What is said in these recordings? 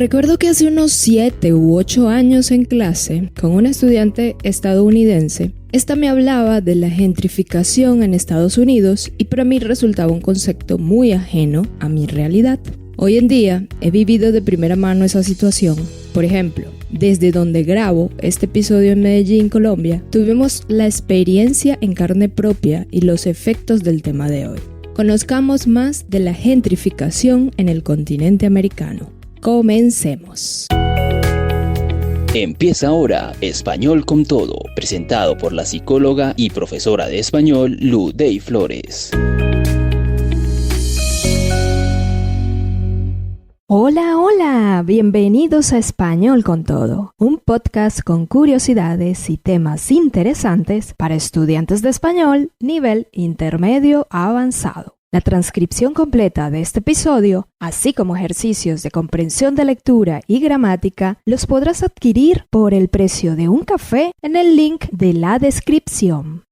Recuerdo que hace unos 7 u 8 años en clase, con una estudiante estadounidense, esta me hablaba de la gentrificación en Estados Unidos y para mí resultaba un concepto muy ajeno a mi realidad. Hoy en día he vivido de primera mano esa situación. Por ejemplo, desde donde grabo este episodio en Medellín, Colombia, tuvimos la experiencia en carne propia y los efectos del tema de hoy. Conozcamos más de la gentrificación en el continente americano. Comencemos. Empieza ahora Español con Todo, presentado por la psicóloga y profesora de español Ludey Flores. Hola, bienvenidos a Español con Todo, un podcast con curiosidades y temas interesantes para estudiantes de español nivel intermedio avanzado. La transcripción completa de este episodio, así como ejercicios de comprensión de lectura y gramática, los podrás adquirir por el precio de un café en el link de la descripción.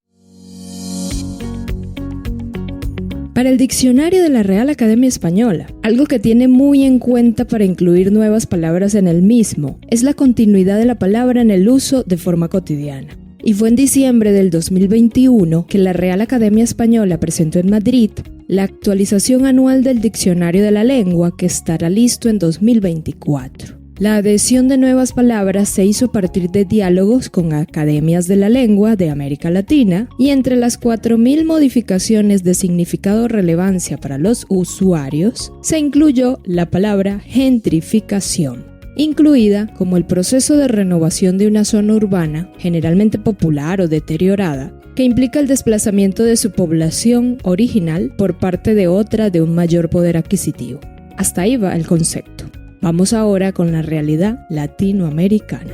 Para el diccionario de la Real Academia Española, algo que tiene muy en cuenta para incluir nuevas palabras en el mismo es la continuidad de la palabra en el uso de forma cotidiana. Y fue en diciembre del 2021 que la Real Academia Española presentó en Madrid la actualización anual del Diccionario de la Lengua, que estará listo en 2024. La adhesión de nuevas palabras se hizo a partir de diálogos con academias de la lengua de América Latina, y entre las 4.000 modificaciones de significado o relevancia para los usuarios, se incluyó la palabra gentrificación, incluida como el proceso de renovación de una zona urbana, generalmente popular o deteriorada, que implica el desplazamiento de su población original por parte de otra de un mayor poder adquisitivo. Hasta ahí va el concepto. Vamos ahora con la realidad latinoamericana.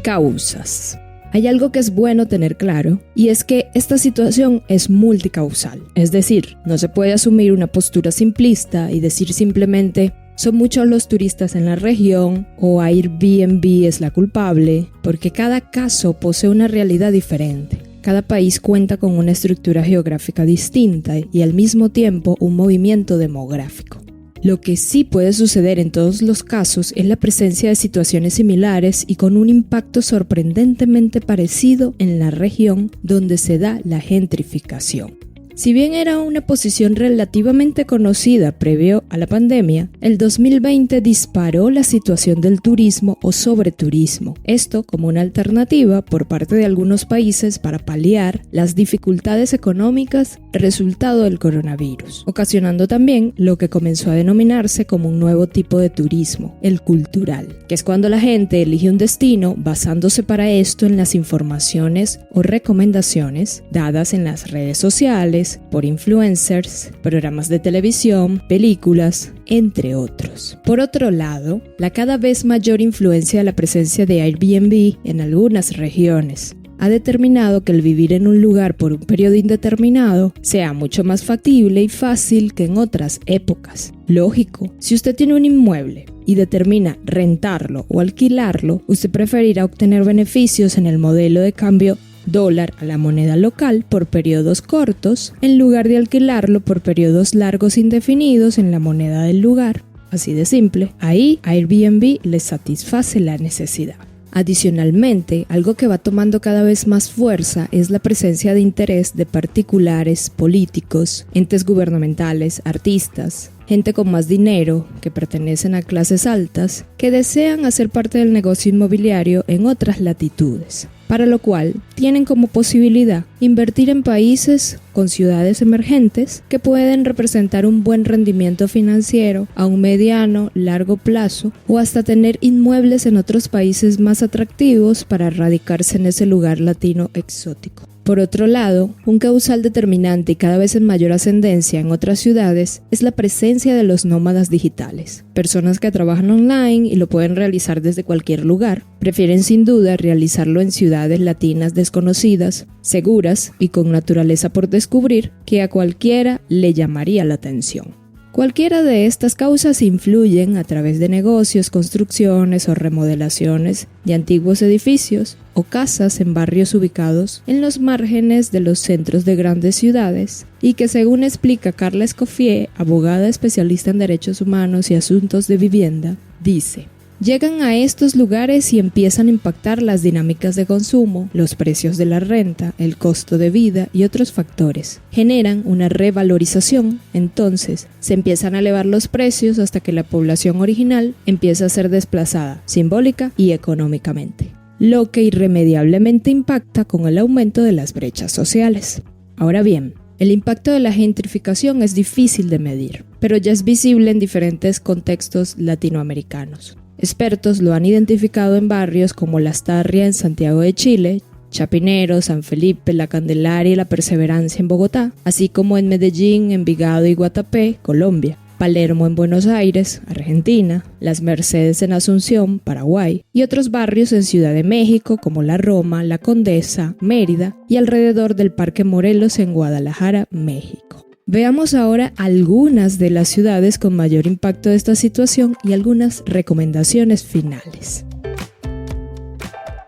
Causas. Hay algo que es bueno tener claro, y es que esta situación es multicausal. Es decir, no se puede asumir una postura simplista y decir simplemente son muchos los turistas en la región o Airbnb es la culpable, porque cada caso posee una realidad diferente. Cada país cuenta con una estructura geográfica distinta y al mismo tiempo un movimiento demográfico. Lo que sí puede suceder en todos los casos es la presencia de situaciones similares y con un impacto sorprendentemente parecido en la región donde se da la gentrificación. Si bien era una posición relativamente conocida previo a la pandemia, el 2020 disparó la situación del turismo o sobreturismo, esto como una alternativa por parte de algunos países para paliar las dificultades económicas resultado del coronavirus, ocasionando también lo que comenzó a denominarse como un nuevo tipo de turismo, el cultural, que es cuando la gente elige un destino basándose para esto en las informaciones o recomendaciones dadas en las redes sociales, por influencers, programas de televisión, películas, entre otros. Por otro lado, la cada vez mayor influencia de la presencia de Airbnb en algunas regiones ha determinado que el vivir en un lugar por un periodo indeterminado sea mucho más factible y fácil que en otras épocas. Lógico, si usted tiene un inmueble y determina rentarlo o alquilarlo, usted preferirá obtener beneficios en el modelo de cambio dólar a la moneda local por periodos cortos, en lugar de alquilarlo por periodos largos indefinidos en la moneda del lugar. Así de simple, ahí Airbnb le satisface la necesidad. Adicionalmente, algo que va tomando cada vez más fuerza es la presencia de interés de particulares, políticos, entes gubernamentales, artistas, gente con más dinero que pertenecen a clases altas que desean hacer parte del negocio inmobiliario en otras latitudes, para lo cual tienen como posibilidad invertir en países con ciudades emergentes que pueden representar un buen rendimiento financiero a un mediano, largo plazo, o hasta tener inmuebles en otros países más atractivos para radicarse en ese lugar latino exótico. Por otro lado, un causal determinante y cada vez en mayor ascendencia en otras ciudades es la presencia de los nómadas digitales. Personas que trabajan online y lo pueden realizar desde cualquier lugar, prefieren sin duda realizarlo en ciudades latinas desconocidas, seguras y con naturaleza por descubrir que a cualquiera le llamaría la atención. Cualquiera de estas causas influyen a través de negocios, construcciones o remodelaciones de antiguos edificios o casas en barrios ubicados en los márgenes de los centros de grandes ciudades y que, según explica Carla Escoffier, abogada especialista en derechos humanos y asuntos de vivienda, dice: llegan a estos lugares y empiezan a impactar las dinámicas de consumo, los precios de la renta, el costo de vida y otros factores. Generan una revalorización, entonces se empiezan a elevar los precios hasta que la población original empieza a ser desplazada simbólica y económicamente, lo que irremediablemente impacta con el aumento de las brechas sociales. Ahora bien, el impacto de la gentrificación es difícil de medir, pero ya es visible en diferentes contextos latinoamericanos. Expertos lo han identificado en barrios como Lastarria en Santiago de Chile, Chapinero, San Felipe, La Candelaria y La Perseverancia en Bogotá, así como en Medellín, Envigado y Guatapé, Colombia, Palermo en Buenos Aires, Argentina, Las Mercedes en Asunción, Paraguay, y otros barrios en Ciudad de México como La Roma, La Condesa, Mérida y alrededor del Parque Morelos en Guadalajara, México. Veamos ahora algunas de las ciudades con mayor impacto de esta situación y algunas recomendaciones finales.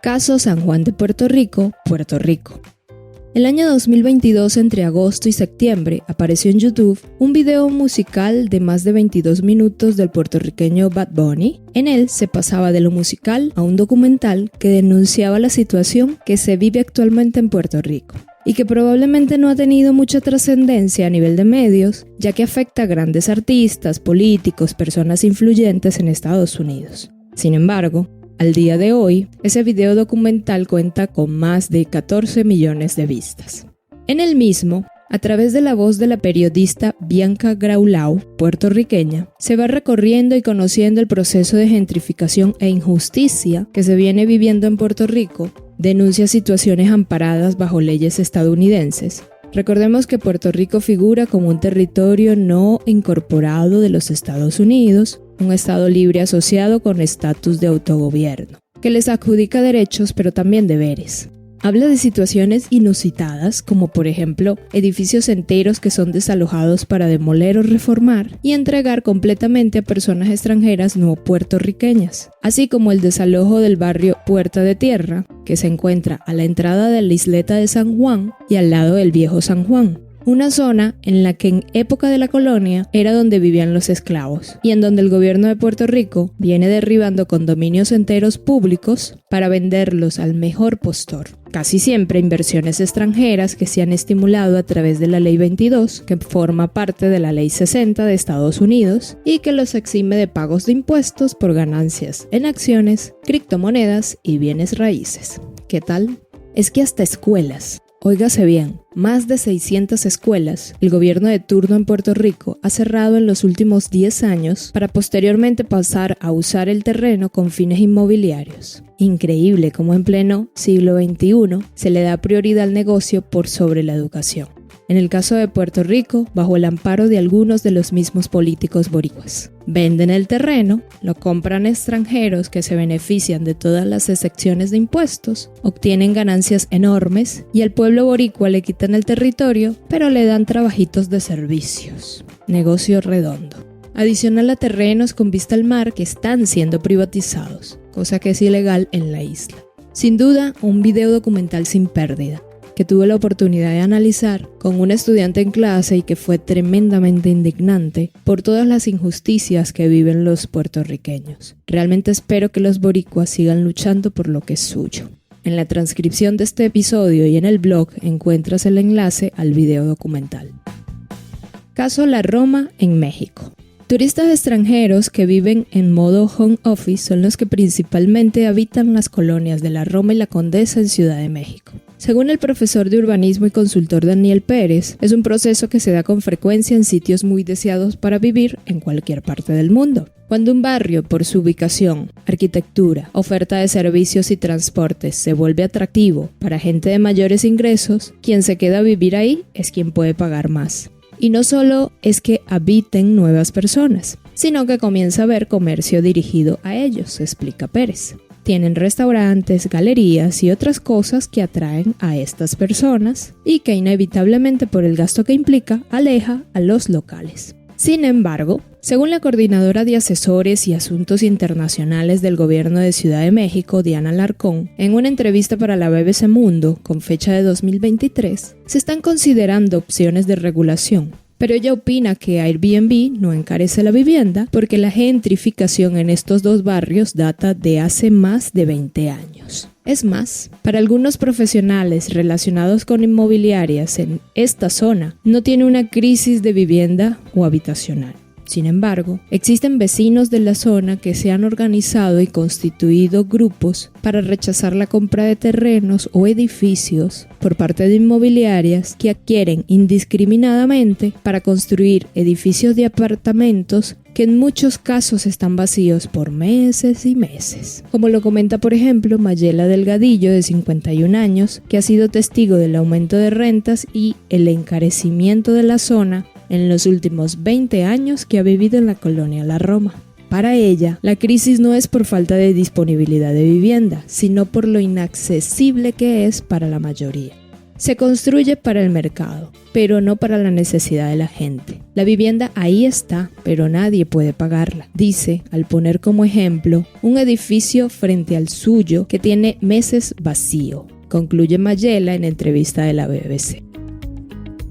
Caso San Juan de Puerto Rico, Puerto Rico. El año 2022, entre agosto y septiembre, apareció en YouTube un video musical de más de 22 minutos del puertorriqueño Bad Bunny. En él se pasaba de lo musical a un documental que denunciaba la situación que se vive actualmente en Puerto Rico y que probablemente no ha tenido mucha trascendencia a nivel de medios, ya que afecta a grandes artistas, políticos, personas influyentes en Estados Unidos. Sin embargo, al día de hoy, ese video documental cuenta con más de 14 millones de vistas. En el mismo, a través de la voz de la periodista Bianca Graulau, puertorriqueña, se va recorriendo y conociendo el proceso de gentrificación e injusticia que se viene viviendo en Puerto Rico. Denuncia situaciones amparadas bajo leyes estadounidenses. Recordemos que Puerto Rico figura como un territorio no incorporado de los Estados Unidos, un estado libre asociado con estatus de autogobierno, que les adjudica derechos pero también deberes. Habla de situaciones inusitadas, como por ejemplo edificios enteros que son desalojados para demoler o reformar y entregar completamente a personas extranjeras no puertorriqueñas, así como el desalojo del barrio Puerta de Tierra, que se encuentra a la entrada de la isleta de San Juan y al lado del viejo San Juan, una zona en la que en época de la colonia era donde vivían los esclavos y en donde el gobierno de Puerto Rico viene derribando condominios enteros públicos para venderlos al mejor postor. Casi siempre inversiones extranjeras que se han estimulado a través de la Ley 22, que forma parte de la Ley 60 de Estados Unidos y que los exime de pagos de impuestos por ganancias en acciones, criptomonedas y bienes raíces. ¿Qué tal? Es que hasta escuelas. Óigase bien, más de 600 escuelas el gobierno de turno en Puerto Rico ha cerrado en los últimos 10 años para posteriormente pasar a usar el terreno con fines inmobiliarios. Increíble cómo en pleno siglo XXI se le da prioridad al negocio por sobre la educación. En el caso de Puerto Rico, bajo el amparo de algunos de los mismos políticos boricuas. Venden el terreno, lo compran extranjeros que se benefician de todas las excepciones de impuestos, obtienen ganancias enormes y al pueblo boricua le quitan el territorio, pero le dan trabajitos de servicios. Negocio redondo. Adicional a terrenos con vista al mar que están siendo privatizados, cosa que es ilegal en la isla. Sin duda, un video documental sin pérdida, que tuve la oportunidad de analizar con un estudiante en clase y que fue tremendamente indignante por todas las injusticias que viven los puertorriqueños. Realmente espero que los boricuas sigan luchando por lo que es suyo. En la transcripción de este episodio y en el blog encuentras el enlace al video documental. Caso La Roma en México. Turistas extranjeros que viven en modo home office son los que principalmente habitan las colonias de La Roma y La Condesa en Ciudad de México. Según el profesor de urbanismo y consultor Daniel Pérez, es un proceso que se da con frecuencia en sitios muy deseados para vivir en cualquier parte del mundo. Cuando un barrio, por su ubicación, arquitectura, oferta de servicios y transportes, se vuelve atractivo para gente de mayores ingresos, quien se queda a vivir ahí es quien puede pagar más. Y no solo es que habiten nuevas personas, sino que comienza a haber comercio dirigido a ellos, explica Pérez. Tienen restaurantes, galerías y otras cosas que atraen a estas personas y que inevitablemente por el gasto que implica aleja a los locales. Sin embargo, según la coordinadora de asesores y asuntos internacionales del gobierno de Ciudad de México, Diana Alarcón, en una entrevista para la BBC Mundo con fecha de 2023, se están considerando opciones de regulación. Pero ella opina que Airbnb no encarece la vivienda porque la gentrificación en estos dos barrios data de hace más de 20 años. Es más, para algunos profesionales relacionados con inmobiliarias en esta zona, no tiene una crisis de vivienda o habitacional. Sin embargo, existen vecinos de la zona que se han organizado y constituido grupos para rechazar la compra de terrenos o edificios por parte de inmobiliarias que adquieren indiscriminadamente para construir edificios de apartamentos que en muchos casos están vacíos por meses y meses. Como lo comenta, por ejemplo, Mayela Delgadillo, de 51 años, que ha sido testigo del aumento de rentas y el encarecimiento de la zona en los últimos 20 años que ha vivido en la colonia La Roma. Para ella, la crisis no es por falta de disponibilidad de vivienda, sino por lo inaccesible que es para la mayoría. Se construye para el mercado, pero no para la necesidad de la gente. La vivienda ahí está, pero nadie puede pagarla, dice, al poner como ejemplo un edificio frente al suyo que tiene meses vacío, concluye Mayela en entrevista de la BBC.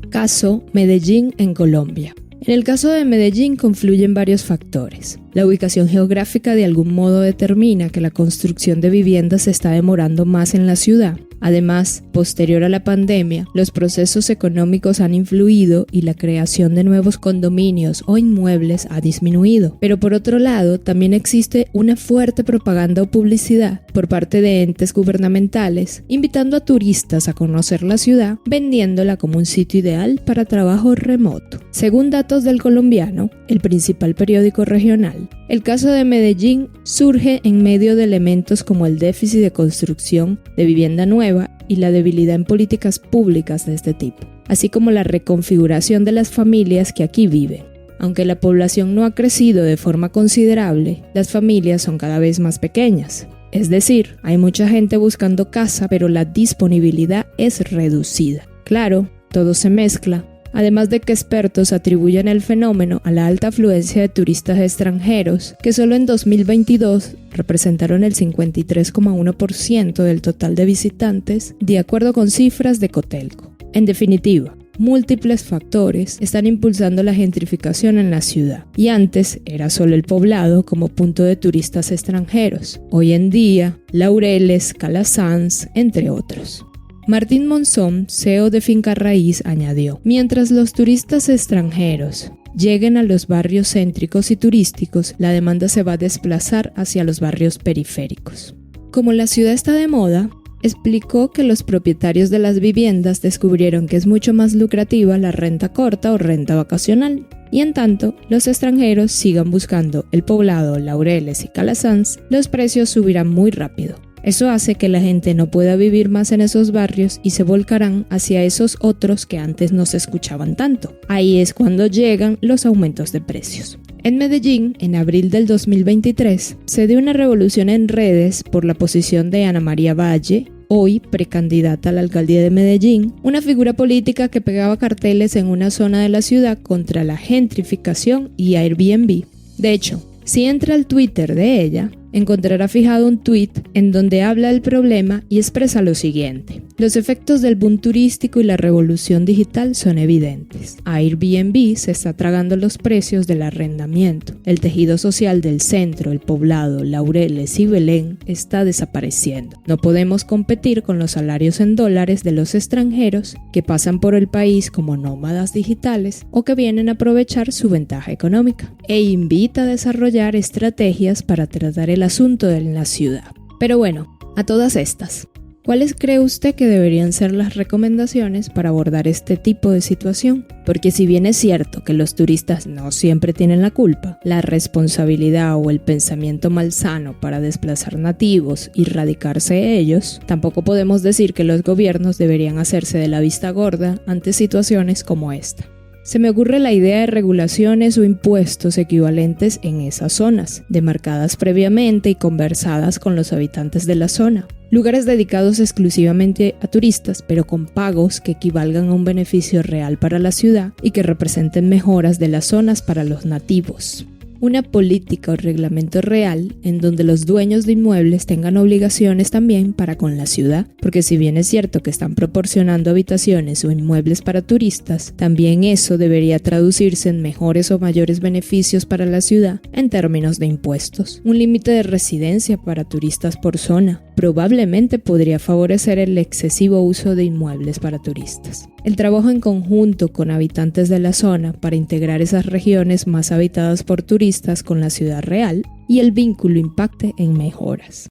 Caso Medellín en Colombia. En el caso de Medellín confluyen varios factores. La ubicación geográfica de algún modo determina que la construcción de viviendas se está demorando más en la ciudad. Además, posterior a la pandemia, los procesos económicos han influido y la creación de nuevos condominios o inmuebles ha disminuido. Pero por otro lado, también existe una fuerte propaganda o publicidad por parte de entes gubernamentales, invitando a turistas a conocer la ciudad, vendiéndola como un sitio ideal para trabajo remoto. Según datos del Colombiano, el principal periódico regional, el caso de Medellín surge en medio de elementos como el déficit de construcción de vivienda nueva y la debilidad en políticas públicas de este tipo, así como la reconfiguración de las familias que aquí viven. Aunque la población no ha crecido de forma considerable, las familias son cada vez más pequeñas. Es decir, hay mucha gente buscando casa, pero la disponibilidad es reducida. Claro, todo se mezcla. Además de que expertos atribuyen el fenómeno a la alta afluencia de turistas extranjeros, que solo en 2022 representaron el 53,1% del total de visitantes, de acuerdo con cifras de Cotelco. En definitiva, múltiples factores están impulsando la gentrificación en la ciudad, y antes era solo el poblado como punto de turistas extranjeros. Hoy en día, Laureles, Calasanz, entre otros. Martín Monzón, CEO de Finca Raíz, añadió: mientras los turistas extranjeros lleguen a los barrios céntricos y turísticos, la demanda se va a desplazar hacia los barrios periféricos. Como la ciudad está de moda, explicó que los propietarios de las viviendas descubrieron que es mucho más lucrativa la renta corta o renta vacacional, y en tanto los extranjeros sigan buscando el poblado, Laureles y Calasanz, los precios subirán muy rápido. Eso hace que la gente no pueda vivir más en esos barrios y se volcarán hacia esos otros que antes no se escuchaban tanto. Ahí es cuando llegan los aumentos de precios. En Medellín, en abril del 2023, se dio una revolución en redes por la posición de Ana María Valle, hoy precandidata a la alcaldía de Medellín, una figura política que pegaba carteles en una zona de la ciudad contra la gentrificación y Airbnb. De hecho, si entra al Twitter de ella, encontrará fijado un tweet en donde habla del problema y expresa lo siguiente: los efectos del boom turístico y la revolución digital son evidentes. Airbnb se está tragando los precios del arrendamiento. El tejido social del centro, el poblado, Laureles y Belén está desapareciendo. No podemos competir con los salarios en dólares de los extranjeros que pasan por el país como nómadas digitales o que vienen a aprovechar su ventaja económica. E invita a desarrollar estrategias para tratar el asunto en la ciudad. Pero bueno, a todas estas, ¿cuáles cree usted que deberían ser las recomendaciones para abordar este tipo de situación? Porque si bien es cierto que los turistas no siempre tienen la culpa, la responsabilidad o el pensamiento malsano para desplazar nativos y radicarse ellos, tampoco podemos decir que los gobiernos deberían hacerse de la vista gorda ante situaciones como esta. Se me ocurre la idea de regulaciones o impuestos equivalentes en esas zonas, demarcadas previamente y conversadas con los habitantes de la zona. Lugares dedicados exclusivamente a turistas, pero con pagos que equivalgan a un beneficio real para la ciudad y que representen mejoras de las zonas para los nativos. Una política o reglamento real en donde los dueños de inmuebles tengan obligaciones también para con la ciudad, porque si bien es cierto que están proporcionando habitaciones o inmuebles para turistas, también eso debería traducirse en mejores o mayores beneficios para la ciudad en términos de impuestos. Un límite de residencia para turistas por zona probablemente podría favorecer el excesivo uso de inmuebles para turistas. El trabajo en conjunto con habitantes de la zona para integrar esas regiones más habitadas por turistas con la ciudad real y el vínculo impacte en mejoras.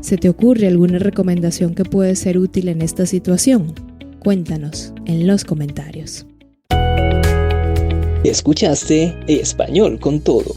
¿Se te ocurre alguna recomendación que puede ser útil en esta situación? Cuéntanos en los comentarios. Escuchaste Español con Todo.